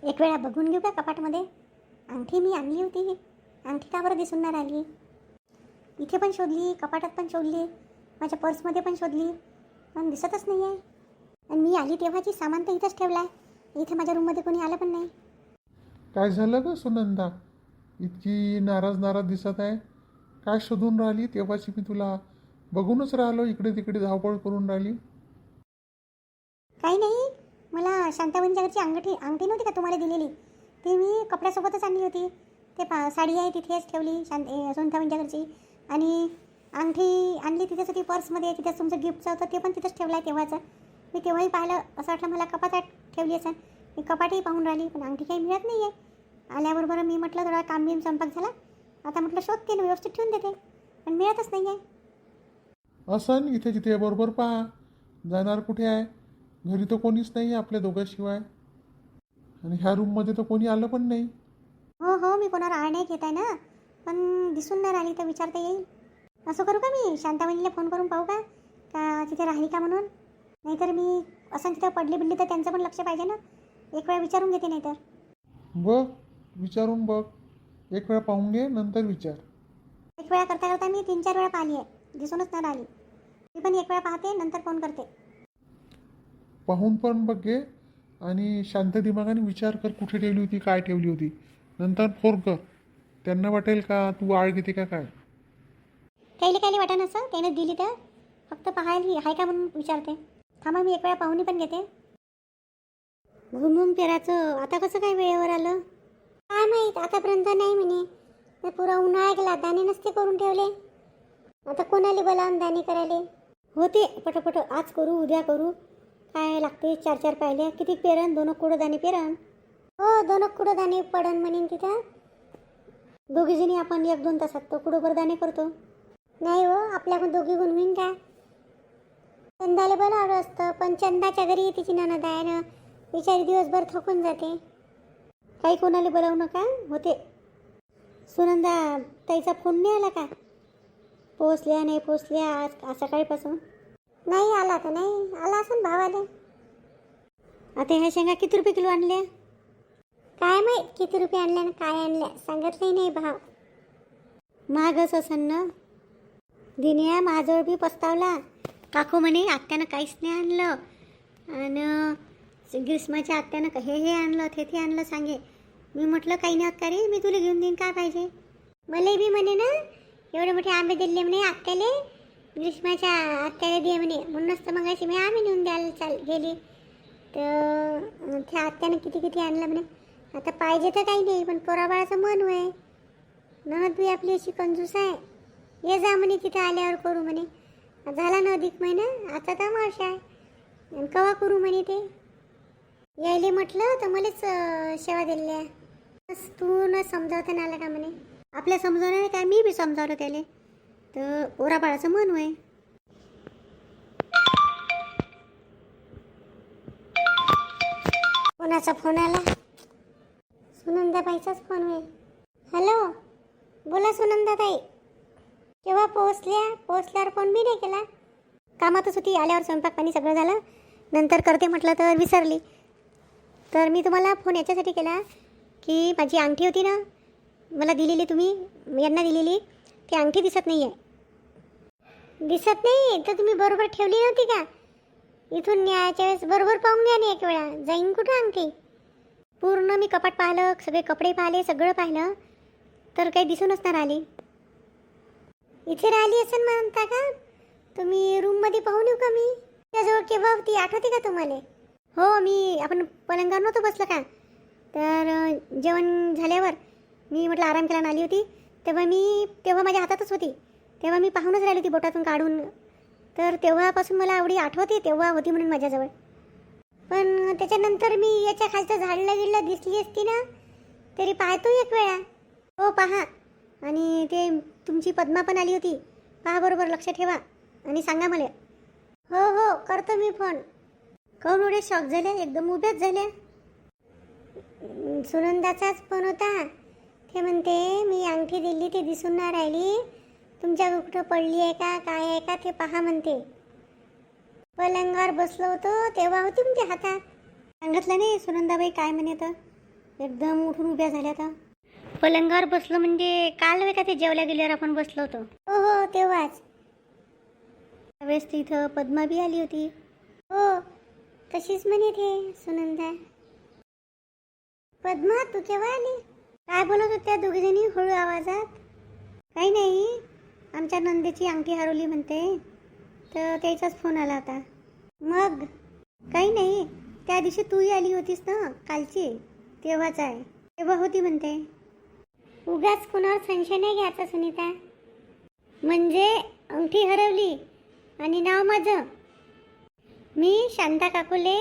एक वेळा बघून घेऊ का कपाटमध्ये? अंगठी मी आणली होती, अंगठी का बरं दिसून नाही राहिली? इथे पण शोधली, कपाटात पण शोधली, माझ्या पर्समध्ये पण शोधली, पण दिसतच नाही आहे. आणि मी आली तेव्हाची सामान तर इथंच ठेवला आहे. इथे माझ्या रूममध्ये कोणी आलं पण नाही. काय झालं ग सुनंदा? इतकी नाराज नाराज दिसत आहे. काय शोधून राहिली? तेव्हाची मी तुला बघूनच राहिलो, इकडे तिकडे धावपळ करून राहिली. काही नाही, मला शांताबाईंच्या घरची अंगठी नव्हती का तुम्हाला दिलेली, ती मी कपड्यासोबतच आणली होती. ते साडी आहे तिथेच ठेवली शांताबाईंच्या घरची. आणि अंगठी आणली तिथेच होती पर्समध्ये, तिथेच तुमचं गिफ्टचं होतं ते पण तिथंच ठेवलं आहे तेव्हाचं. मी तेव्हाही पाहिलं, असं वाटलं मला कपाटात ठेवली असं. मी कपाटही पाहून राहिली, पण अंगठी काही मिळत नाही आहे. आल्याबरोबर मी म्हटलं थोडा काम बिम स्वयंपाक झाला, आता म्हटलं शोधते ना, व्यवस्थित ठेवून देते, पण मिळतच नाही आहे. असं इथे जिथे बरोबर पहा, जाणार कुठे आहे? घरी तर कोणीच नाही आहे आपल्या दोघांशिवाय, आणि ह्या रूममध्ये तर कोणी आलं पण नाही. हो हो, मी कोणावर आळ नाही घेत आहे ना, पण दिसून नाही राहिली तर विचारता येईल. असं करू का, मी शांताबाईला फोन करून पाहू का का तिथे राहिली का म्हणून? नाहीतर मी असं तिथं पडली बिडली तर त्यांचं पण लक्ष पाहिजे ना. एक वेळा विचारून घेते नाहीतर. बघ, विचारून बघ, एक वेळा पाहून घे, नंतर विचार. एक वेळा करता करता मी 3-4 वेळा पाहिली आहे, दिसूनच नाही राहिली. मी पण एक वेळा पाहते, नंतर फोन करते. पाहून पण बघ घे, आणि शांत दिमागाने विचार कर, कुठे ठेवली होती, काय ठेवली होती. नंतर फोन कर. त्यांना वाटेल का तू आळ घेते का काय. काही वाटा नसं त्याने दिली तर, फक्त पाहायला आहे का म्हणून विचारते. थांबा, मी एक वेळा पाहुणी पण घेते. घुमून फिरायचं आता कसं काय वेळेवर आलं काय माहीत. आतापर्यंत नाही म्हणे, तर पुरा उन्हाळा गेला, दाणे नसते करून ठेवले. आता कोणाला बोलावून दाणे करायले होते. पटपट आज करू उद्या करू, काय लागते 4-4 पाहिले. किती पेरण? 2 कुडं दाणे पेरण. हो, 2 कुडं दाणे पडन म्हणेन तिथं. दोघीजणी आपण 1-2 तासात तो कुडोबर दाणे करतो. नाही हो, आपल्याकडून दोघी गुण होईन का? चंदाला बोलावलं असतं, पण चंदाच्या घरी तिची नणद आहे ना, बिचारी दिवसभर थकून जाते. काही कोणाला बोलावू नका होते. सुनंदा ताईचा फोन नाही आला का? पोचल्या नाही पोचल्या आज सकाळीपासून? नाही आला तर नाही आला असं भावाले. आता ह्या शेंगा किती रुपये किलो आणल्या? काय माहीत किती रुपये आणल्या ना काय आणल्या, सांगितलंही नाही भाव. महागच असन ना. दिन्या माझ्याजवळ बी पस्तावला. काकू म्हणे आत्यानं काहीच नाही आणलं, आणि ग्रीष्माच्या आत्यानं हे आणलं ते आणलं सांगे. मी म्हटलं काही नाही होत का रे, मी तुला घेऊन देईन, काय पाहिजे. मला बी म्हणे ना एवढे मोठे आंबे दिले म्हणे आत्याले, ग्रीष्माच्या आत्याला दे म्हणे. म्हणूनच तर मग अशी मी आम्ही नेऊन द्यायला गेली, तर त्या आत्यानं किती किती आणलं म्हणे. आता पाहिजे तर काही नाही, पण पोराबाळाचं मन आहे. ननद बी आपली अशी कंजूस आहे. ये जा म्हणे तिथं आल्यावर करू म्हणे. झाला ना अधिक महिना, आता तर मावशी आहे, आणि कवा करू म्हणे ते. यायले म्हटलं तर मलाच सेवा दिल्या. तू न समजावता ना आला का म्हणे. आपल्या समजावणार काय, मी बी समजावलं त्याला, तर पोराबाळाचं मन होय. कोणाचा फोन आला? सुनंदाबाईचाच फोन होय. हॅलो, बोला सुनंदाताई. केव्हा पोहोचल्यावर फोन बी नाही केला. कामातच होती, आल्यावर स्वयंपाक पाणी सगळं झालं, नंतर करते म्हटलं तर विसरली. तर मी तुम्हाला फोन याच्यासाठी केला की माझी अंगठी होती ना, मला दिलेली, तुम्ही यांना दिलेली, ती अंगठी दिसत नाही आहे. दिसत नाही तर तुम्ही बरोबर ठेवली नव्हती का? इथून न्यायच्या वेळेस बरोबर पाहून घ्या ना एक वेळा, जाईन कुठं अंगठी. पूर्ण मी कपाट पाहिलं, सगळे कपडे पाहिले, सगळं पाहिलं, तर काही दिसूनच नाही राहिली. इथे राहिली असं म्हणता का तुम्ही? रूममध्ये पाहून येऊ का मी? त्याजवळ केव्हा होती आठवते का तुम्हाला? हो, मी आपण पलंगावर नव्हतं बसलं का, तर जेवण झाल्यावर मी म्हटलं आराम करायला आली होती, तेव्हा माझ्या हातातच होती. तेव्हा मी पाहूनच राहिली होती बोटातून काढून, तर तेव्हापासून मला एवढी आठवते तेव्हा होती म्हणून माझ्याजवळ. पण त्याच्यानंतर मी याच्या खालचं झाडला गिडला दिसली असती ना तरी पाहतो एक वेळा. हो पहा, आणि ते तुमची पद्मा पण आली होती, पहा बरोबर, लक्ष ठेवा आणि सांगा मला. हो हो, करतो मी फोन. काहून एवढे शॉक झाले, एकदम उभ्याच झाल्या? सुनंदाचाच फोन होता. ते म्हणते मी अंगठी दिली ती दिसून नाही राहिली, तुमच्या कुठं पडली आहे का काय आहे का ते पहा म्हणते. पलंगावर बसलो होतो तेव्हा होती तुमच्या हातात. सांगितलं नाही सुनंदाबाई काय म्हणे तर. एकदम उठून उभ्या झाल्या आता. पलंगावर बसलो म्हणजे काल वे का ते जेवल्या गेल्यावर आपण बसलो होतो. हो हो तेव्हाच. त्यावेळेस तिथं पद्मा बी आली होती. हो तशीच म्हणे ते सुनंदा. पद्मा तू केव्हा आली? काय बोलत होत्या दोघीजणी हळू आवाजात? काही नाही, आमच्या नंदेची अंगठी हरवली म्हणते, तर त्याचाच फोन आला होता. मग काही नाही, त्या दिवशी तूही आली होतीस ना कालची, तेव्हाच आहे. तेव्हा होती म्हणते. उगाच कुणावर संशय नाही घ्यायचा सुनीता. म्हणजे अंगठी हरवली आणि नाव माझं. मी शांता काकुले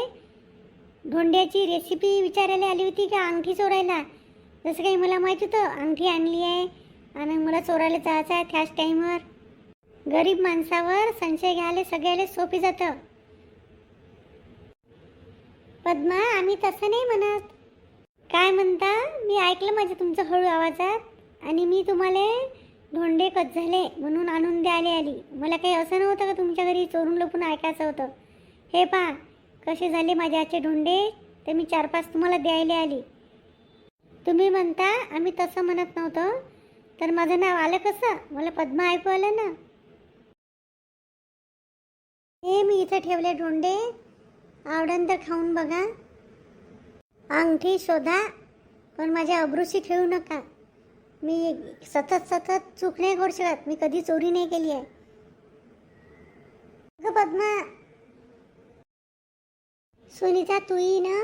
धोंड्याची रेसिपी विचारायला आली होती का अंगठी चोरायला. जसं काही मला माहीत होतं अंगठी आणली आहे आणि मला चोरायला जायचं आहे त्याच टाईमवर. गरीब माणसावर संशय घ्यायला सगळ्याला सोपी जातं. पद्मा आम्ही तसं नाही म्हणत. काय म्हणता? मी ऐकलं माझं तुमचं हळू आवाजात आणि मी तुम्हाला धोंडे कच झाले म्हणून आणून द्यायला आली. मला काही असं नव्हतं का तुमच्या घरी चोरून लपून ऐकायचं होतं. हे पहा कसे झाले माझ्या आजचे धोंडे, तर मी 4-5 तुम्हाला द्यायला आली. तुम्ही म्हणता आम्ही तसं म्हणत नव्हतं, तर माझं नाव आलं कसं? मला पद्मा ऐकू आलं ना. हे मी इथं ठेवले धोंडे, आवडन तर खाऊन बघा. अंगठी शोधा पण माझ्या अब्रूशी खेळू नका. मी सतत चूक नाही करू शकत. मी कधी चोरी नाही केली आहे. ग पद्मा, सुनीता तूही ना,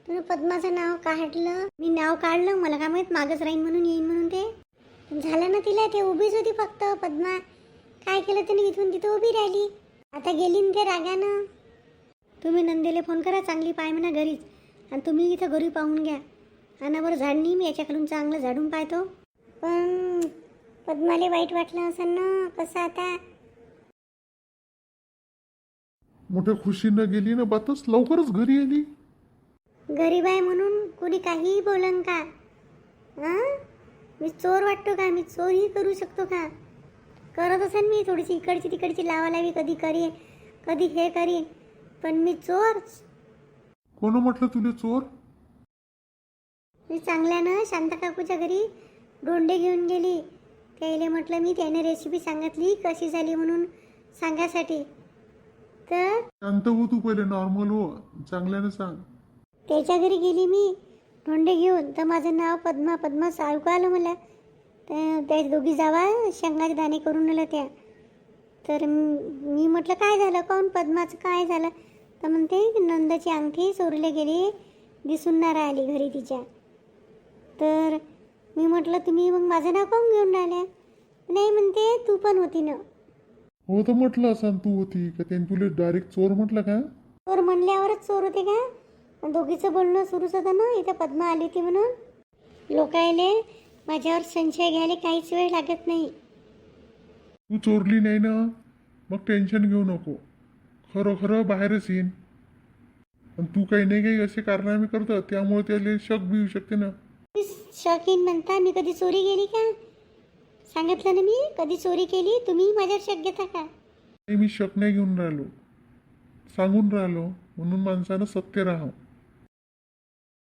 तुला पद्माचं नाव काढलं. मी नाव काढलं, मला काय माहीत मागच राहीन म्हणून येईन म्हणून. ते झालं ना तिला. ते उभीच होती फक्त पद्मा. काय केलं त्याने, इथून तिथं उभी राहिली. आता गेली ना ते रागानं. तुम्ही नंदेला फोन करा, चांगली पाय म्हणा घरीच, आणि तुम्ही इथं घरी पाहून घ्या. आणि बरं झाडणी मी याच्याकडून चांगलं झाडून पाहतो. पण पद्माले वाईट वाटलं असं ना. कसं आता मोठ्या खुशीनं गेली ना बातच, लवकरच घरी आली. गरीब आहे म्हणून कोणी काहीही बोलन का? हां, मी चोर वाटतो का? मी चोरी करू शकतो का? करत असेल मी थोडीशी इकडची तिकडची लावालावी, कधी करी कधी हे करी, पण मी चोर? कोण म्हटलं तुला चोर? मी चांगल्यानं शांता काकूच्या घरी धोंडे घेऊन गेली. त्याला म्हटलं मी, त्याने रेसिपी सांगितली कशी झाली म्हणून सांगायसाठी. तर शांत हो तू, पहिले नॉर्मल हो, चांगल्यानं सांग. त्याच्या घरी गेली मी धोंडे घेऊन, तर माझं नाव पद्मा ऐकू आलं मला. तर त्या दोघी जावा शेंगाचे दाणे करून नेलं त्या. तर मी म्हटलं काय झालं, काऊन पद्माचं काय झालं? तर म्हणते नंदाची अंगठी चोरीला गेली, दिसून नाही राहिली घरी तिच्या. तर मी म्हटलं तुम्ही मग माझं नाव काऊन घेऊन राहिल्या? नाही म्हणते तू पण होती ना. हो तर म्हटलं असं तू होती का? त्यांनी तुला डायरेक्ट चोर म्हटलं का? चोर म्हणल्यावरच चोर होते का? दोघीचं बोलणं सुरूच होतं ना. इथं पद्मा आली होती म्हणून. लोकायले माझ्यावर संशय घ्यायला काहीच वेळ लागत नाही. तू चोरली नाही ना, मग टेन्शन घेऊ नको. खरं खरं बाहेरच येईन. आणि तू काही नाही काही असे कारनामे करतं, त्यामुळे त्याला शक बी येऊ शकते ना. शौकीन म्हणता, मी कधी चोरी केली का? सांगितलं ना मी कधी चोरी केली. तुम्ही माझ्यावर शक घेता का? नाही, मी शक नाही घेऊन राहिलो, सांगून राहिलो. म्हणून माणसानं सत्य राहावं.